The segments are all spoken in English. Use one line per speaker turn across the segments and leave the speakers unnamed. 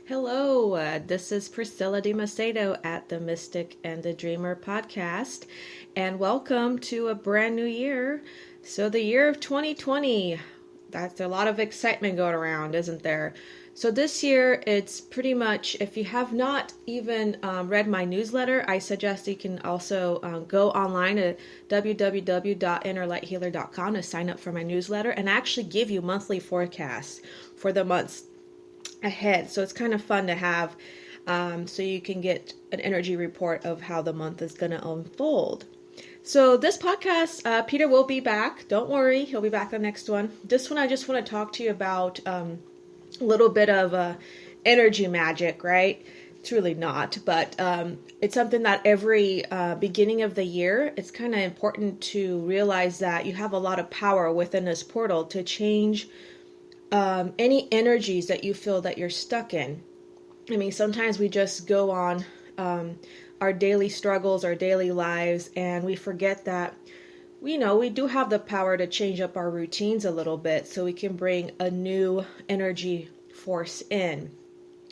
Hello, this is Priscilla de Macedo at the Mystic and the Dreamer podcast, and welcome to a brand new year. So, the year of 2020, that's a lot of excitement going around, isn't there? So, this year, it's pretty much, if you have not even read my newsletter, I suggest you can also go online at www.innerlighthealer.com to sign up for my newsletter and actually give you monthly forecasts for the months ahead. So it's kind of fun to have, so you can get an energy report of how the month is going to unfold. So this podcast, Peter will be back. Don't worry, he'll be back the next one. This one, I just want to talk to you about a little bit of energy magic, right? It's really not, but it's something that every beginning of the year, it's kind of important to realize that you have a lot of power within this portal to change any energies that you feel that you're stuck in. I mean, sometimes we just go on our daily struggles, our daily lives, and we forget that we do have the power to change up our routines a little bit so we can bring a new energy force in.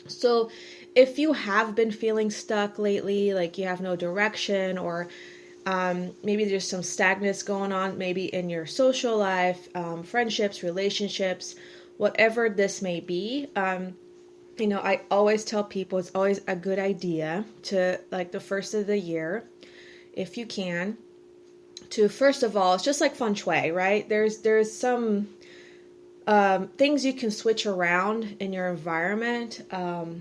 So if you have been feeling stuck lately, like you have no direction, or maybe there's some stagnance going on, maybe in your social life, friendships, relationships, whatever this may be, I always tell people it's always a good idea to, like the first of the year, if you can, to first of all, it's just like feng shui, right? There's some things you can switch around in your environment and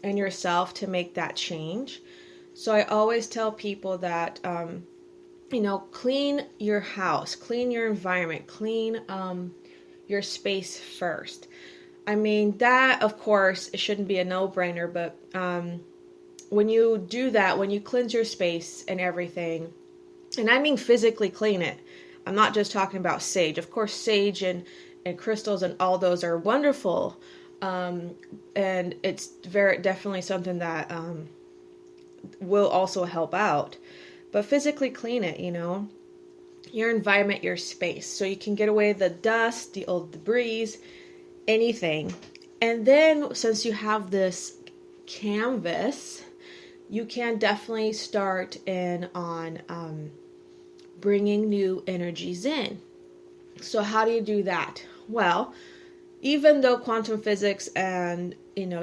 yourself to make that change. So I always tell people that, clean your house, clean your environment, clean your space first. I mean, that, of course, it shouldn't be a no-brainer, but when you do that, when you cleanse your space and everything, and I mean physically clean it, I'm not just talking about sage. Of course, sage and crystals and all those are wonderful, and it's definitely something that will also help out. But physically clean it, your environment, your space, so you can get away the dust, the old debris, anything. And then since you have this canvas, you can definitely start in on bringing new energies in. So how do you do that? Well, even though quantum physics and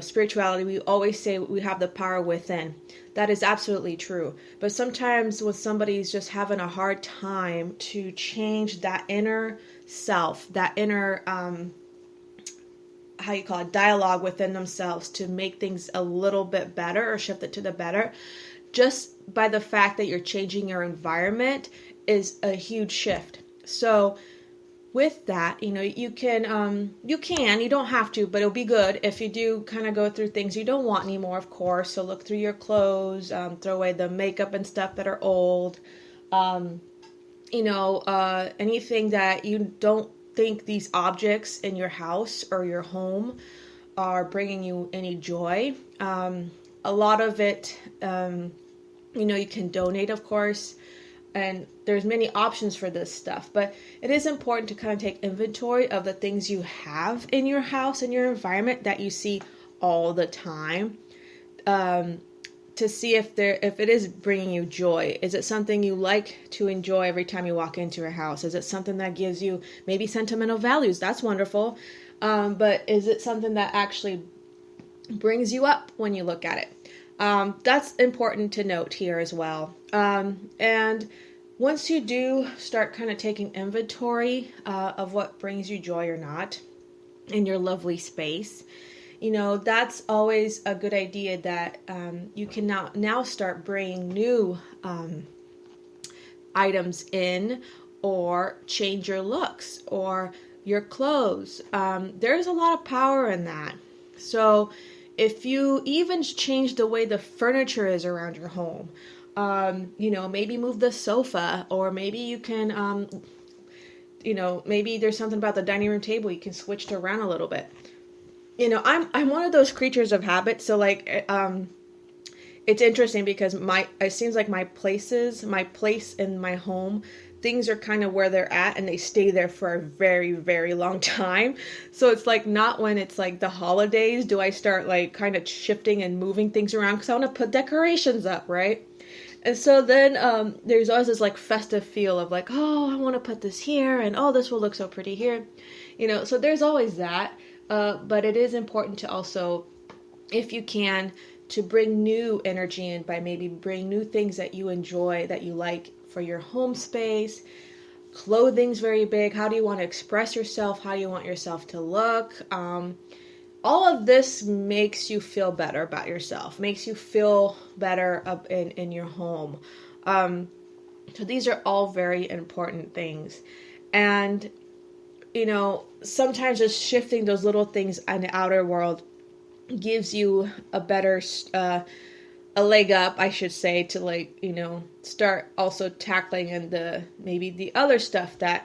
spirituality, we always say we have the power within. That is absolutely true. But sometimes when somebody's just having a hard time to change that inner self, that inner dialogue within themselves to make things a little bit better or shift it to the better, just by the fact that you're changing your environment is a huge shift. So with that, you don't have to, but it'll be good if you do kind of go through things you don't want anymore, of course. So look through your clothes, throw away the makeup and stuff that are old, anything that you don't think these objects in your house or your home are bringing you any joy. A lot of it, you can donate, of course. And there's many options for this stuff, but it is important to kind of take inventory of the things you have in your house and your environment that you see all the time, to see if it is bringing you joy. Is it something you like to enjoy every time you walk into a house? Is it something that gives you maybe sentimental values? That's wonderful. But is it something that actually brings you up when you look at it? That's important to note here as well. And once you do start kind of taking inventory of what brings you joy or not in your lovely space, that's always a good idea that you can now start bringing new items in, or change your looks or your clothes. There's a lot of power in that. So if you even change the way the furniture is around your home, maybe move the sofa, or maybe you can, maybe there's something about the dining room table you can switch it around a little bit. I'm one of those creatures of habit. So it's interesting because it seems like my place in my home things are kind of where they're at and they stay there for a very, very long time. So it's like not when it's like the holidays do I start like kind of shifting and moving things around because I want to put decorations up, right? And so then there's always this like festive feel of like, oh, I want to put this here, and oh, this will look so pretty here. So there's always that. But it is important to also, if you can, to bring new energy in by maybe bring new things that you enjoy, that you like for your home space. Clothing's very big. How do you want to express yourself? How do you want yourself to look? All of this makes you feel better about yourself, makes you feel better up in your home. So these are all very important things. And, sometimes just shifting those little things in the outer world gives you a better, a leg up, I should say, to start also tackling maybe the other stuff that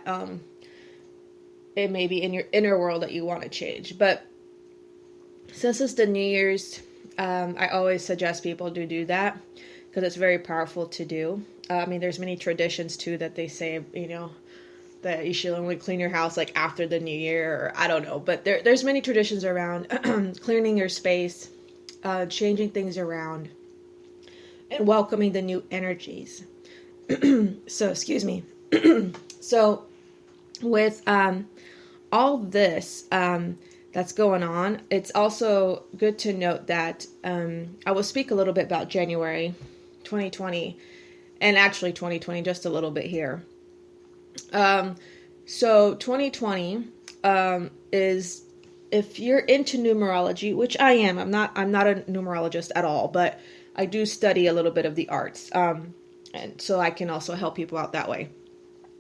it may be in your inner world that you want to change. But since it's the New Year's, I always suggest people to do that because it's very powerful to do. There's many traditions too that they say, that you should only clean your house like after the New Year, or I don't know. But there's many traditions around cleaning your space, changing things around, and welcoming the new energies. So, excuse me. So, with all this that's going on, it's also good to note that I will speak a little bit about January 2020 and actually 2020 just a little bit here. So 2020 is, if you're into numerology, which I am, I'm not a numerologist at all, but I do study a little bit of the arts, and so I can also help people out that way.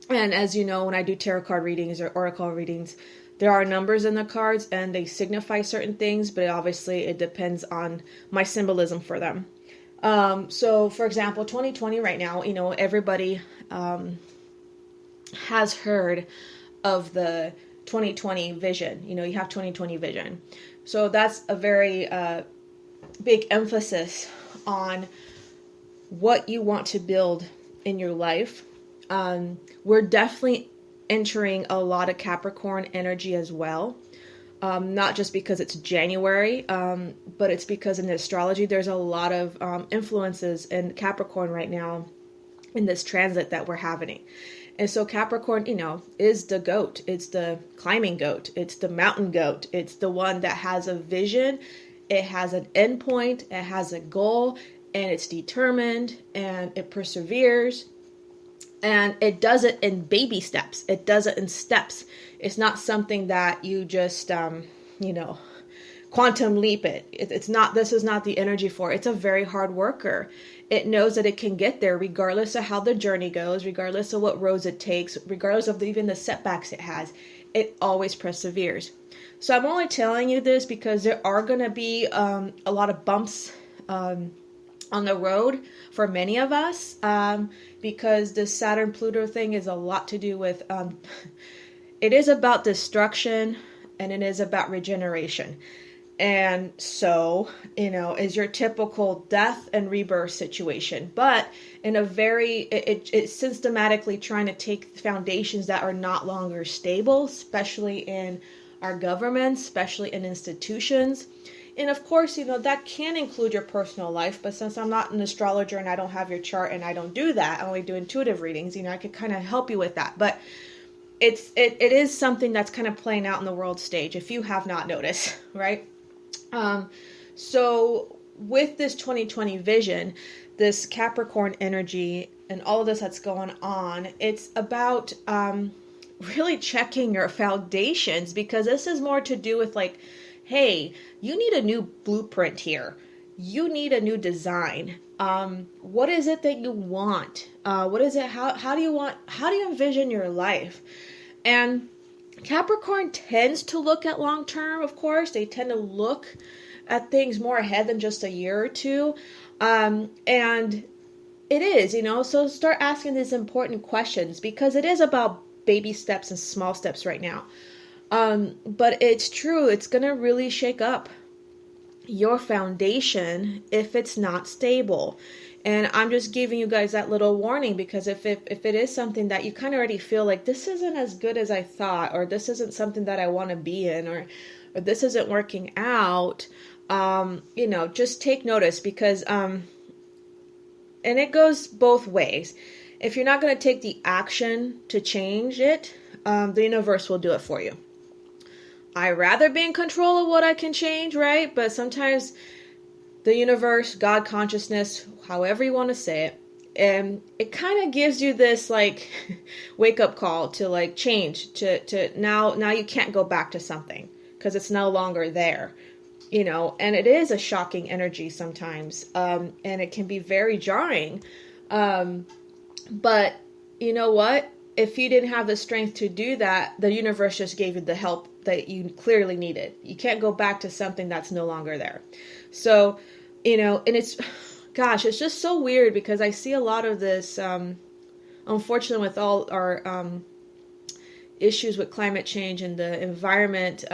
And as you know, when I do tarot card readings or oracle readings, there are numbers in the cards and they signify certain things, but obviously it depends on my symbolism for them. So for example, 2020 right now, everybody has heard of the 2020 vision. You have 2020 vision. So that's a very big emphasis on what you want to build in your life. We're definitely entering a lot of Capricorn energy as well. Not just because it's January, but it's because in astrology, there's a lot of influences in Capricorn right now in this transit that we're having. And so Capricorn, is the goat. It's the climbing goat. It's the mountain goat. It's the one that has a vision. It has an endpoint. It has a goal, and it's determined, and it perseveres. And it does it in baby steps. It does it in steps. It's not something that you just, quantum leap it. It's not, this is not the energy for it. It's a very hard worker. It knows that it can get there regardless of how the journey goes, regardless of what roads it takes, regardless of even the setbacks it has. It always perseveres. So I'm only telling you this because there are going to be a lot of bumps on the road for many of us, because the Saturn-Pluto thing is a lot to do with, it is about destruction and it is about regeneration. And so, is your typical death and rebirth situation, but in a very, it's systematically trying to take foundations that are not longer stable, especially in our government, especially in institutions. And of course, that can include your personal life, but since I'm not an astrologer and I don't have your chart and I don't do that, I only do intuitive readings, I could kind of help you with that. But it is something that's kind of playing out in the world stage, if you have not noticed, right? So with this 2020 vision, this Capricorn energy and all of this that's going on, it's about really checking your foundations, because this is more to do with like, hey, you need a new blueprint here. You need a new design. What is it that you want? What is it? How do you envision your life? And Capricorn tends to look at long term, of course. They tend to look at things more ahead than just a year or two. And it is, so start asking these important questions, because it is about baby steps and small steps right now. But it's true, it's going to really shake up your foundation if it's not stable. And I'm just giving you guys that little warning, because if it is something that you kind of already feel like this isn't as good as I thought, or this isn't something that I want to be in, or this isn't working out, just take notice, because, and it goes both ways. If you're not going to take the action to change it, the universe will do it for you. I'd rather be in control of what I can change, right? But sometimes the universe, God consciousness, however you want to say it, and it kind of gives you this like wake up call to like change, to now you can't go back to something because it's no longer there, and it is a shocking energy sometimes, and it can be very jarring, but you know what? If you didn't have the strength to do that, the universe just gave you the help that you clearly needed. You can't go back to something that's no longer there. So, and it's, gosh, it's just so weird, because I see a lot of this, unfortunately, with all our issues with climate change and the environment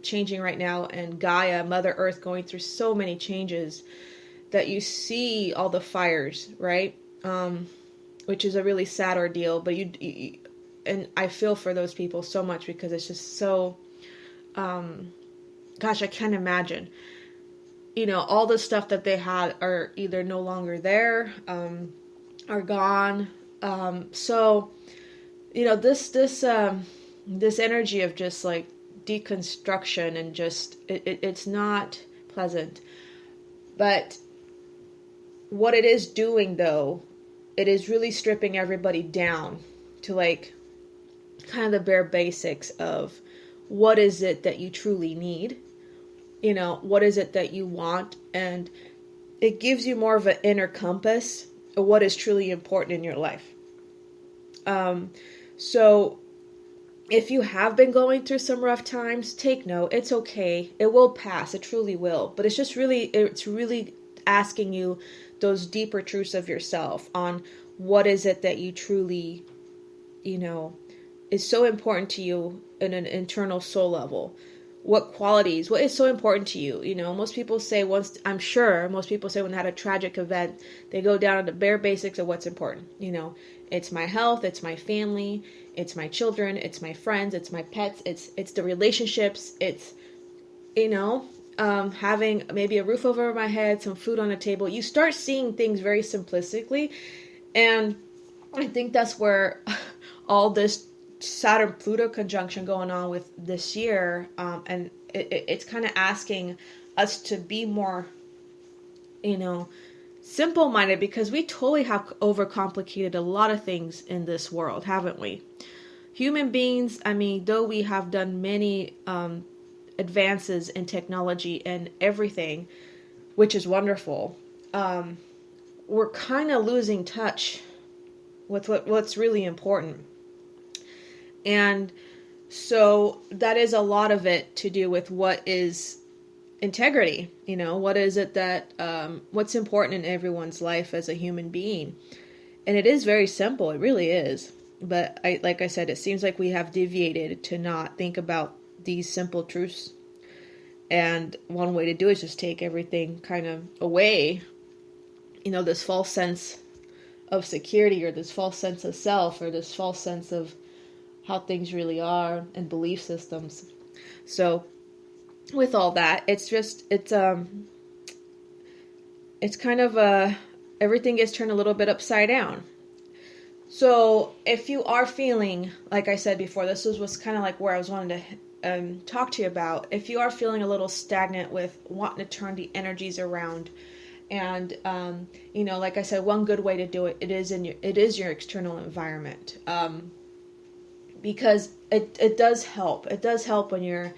changing right now, and Gaia, Mother Earth, going through so many changes, that you see all the fires, right? Which is a really sad ordeal, but you and I feel for those people so much, because it's just so, gosh, I can't imagine. All the stuff that they had are either no longer there, are gone. So, this energy of just like deconstruction, and just, it's not pleasant. But what it is doing, though, it is really stripping everybody down to like kind of the bare basics of what is it that you truly need, what is it that you want, and it gives you more of an inner compass of what is truly important in your life. So if you have been going through some rough times, take note. It's okay. It will pass. It truly will. But it's really asking you those deeper truths of yourself on what is it that you truly, is so important to you in an internal soul level. What qualities, what is so important to you? Most people say when they had a tragic event, they go down to the bare basics of what's important. It's my health, it's my family, it's my children, it's my friends, it's my pets, it's the relationships, it's, having maybe a roof over my head, some food on the table. You start seeing things very simplistically. And I think that's where all this Saturn-Pluto conjunction going on with this year, and it's kind of asking us to be more, simple-minded, because we totally have overcomplicated a lot of things in this world, haven't we? Human beings, though we have done many advances in technology and everything, which is wonderful, we're kind of losing touch with what's really important. And so that is a lot of it to do with what is integrity. What is it that, what's important in everyone's life as a human being. And it is very simple. It really is. But like I said, it seems like we have deviated to not think about these simple truths. And one way to do it is just take everything kind of away. This false sense of security, or this false sense of self, or this false sense of how things really are, and belief systems. So with all that, it's kind of everything gets turned a little bit upside down. So if you are feeling, like I said before, this was kind of like where I was wanting to talk to you about. If you are feeling a little stagnant with wanting to turn the energies around, and like I said, one good way to do it, it is your external environment, because it does help. It does help when you're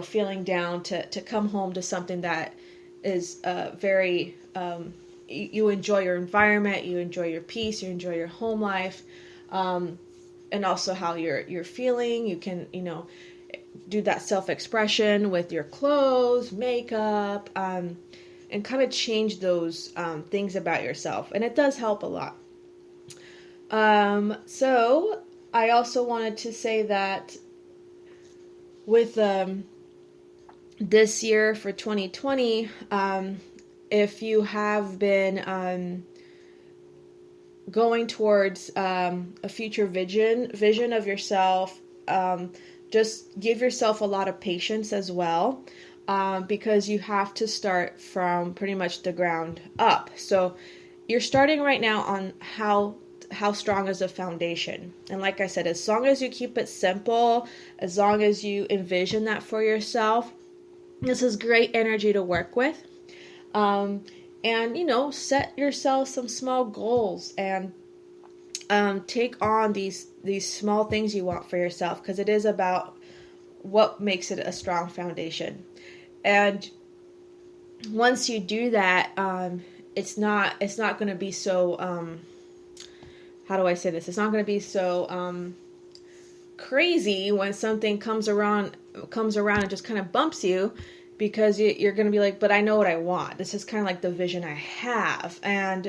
feeling down, to come home to something that is very, you enjoy your environment, you enjoy your peace, you enjoy your home life, and also how you're feeling. You can do that self-expression with your clothes, makeup, and kind of change those things about yourself. And it does help a lot. So I also wanted to say that with this year for 2020, if you have been going towards a future vision of yourself, just give yourself a lot of patience as well, because you have to start from pretty much the ground up. So you're starting right now on how strong is the foundation. And like I said, as long as you keep it simple, as long as you envision that for yourself, this is great energy to work with. And set yourself some small goals, and take on these small things you want for yourself, because it is about what makes it a strong foundation. And once you do that, it's not going to be so how do I say this? It's not going to be so crazy when something comes around and just kind of bumps you, because you're going to be like, but I know what I want. This is kind of like the vision I have. And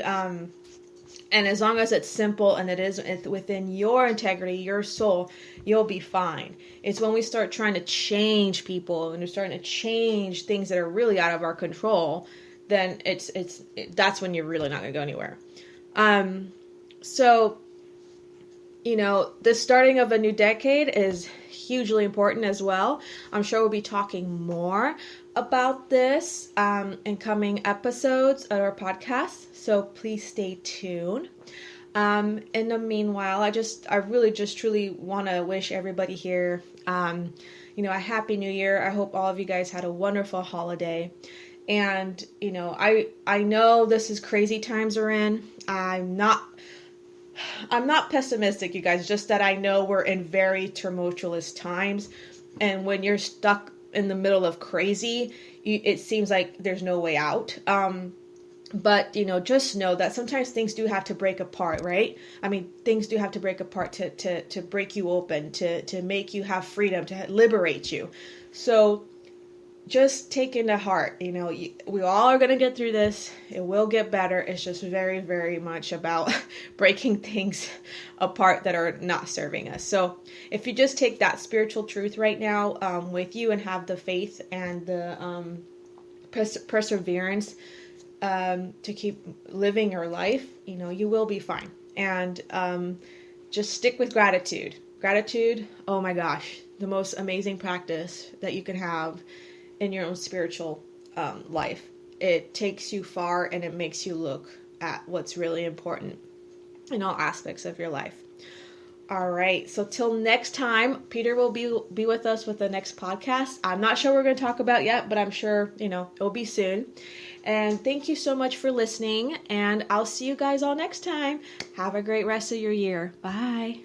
as long as it's simple and it is within your integrity, your soul, you'll be fine. It's when we start trying to change people and we're starting to change things that are really out of our control, then that's when you're really not going to go anywhere. So, the starting of a new decade is hugely important as well. I'm sure we'll be talking more about this in coming episodes of our podcast, so please stay tuned. In the meanwhile, I really just truly want to wish everybody here a happy new year. I hope all of you guys had a wonderful holiday. And I know this is crazy times we're in. I'm not pessimistic, you guys, just that I know we're in very tumultuous times, and when you're stuck in the middle of crazy, it seems like there's no way out. But just know that sometimes things do have to break apart, right? I mean, things do have to break apart to break you open, to make you have freedom, to liberate you. So just take into heart, we all are going to get through this. It will get better. It's just very, very much about breaking things apart that are not serving us. So if you just take that spiritual truth right now with you, and have the faith and the perseverance to keep living your life, you will be fine. And just stick with gratitude. Gratitude, oh my gosh, the most amazing practice that you can have in your own spiritual life. It takes you far, and it makes you look at what's really important in all aspects of your life. All right, so till next time, Peter will be with us with the next podcast. I'm not sure what we're going to talk about yet, but I'm sure, it'll be soon. And thank you so much for listening, and I'll see you guys all next time. Have a great rest of your year. Bye.